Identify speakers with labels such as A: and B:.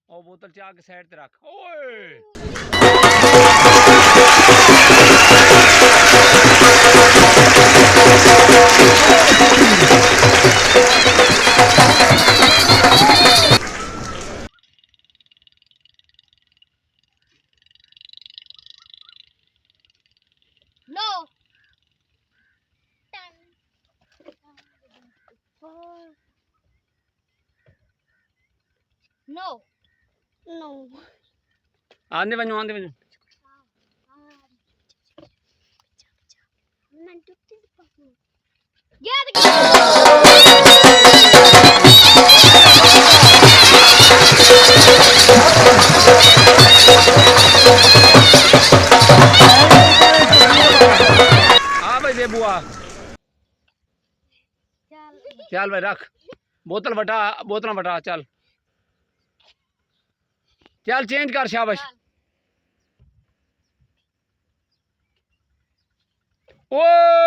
A: ਉਹ ਬੋਤਲ ਚਾਹ ਕੇ ਸਾਈਡ ਤੇ ਰੱਖ ਓਏ
B: No. No. No.
A: आंदे वञो हाँ भाई दे बुआ चल भाई रख बोतल बटा चल चल चेंज कर शाबाश ओ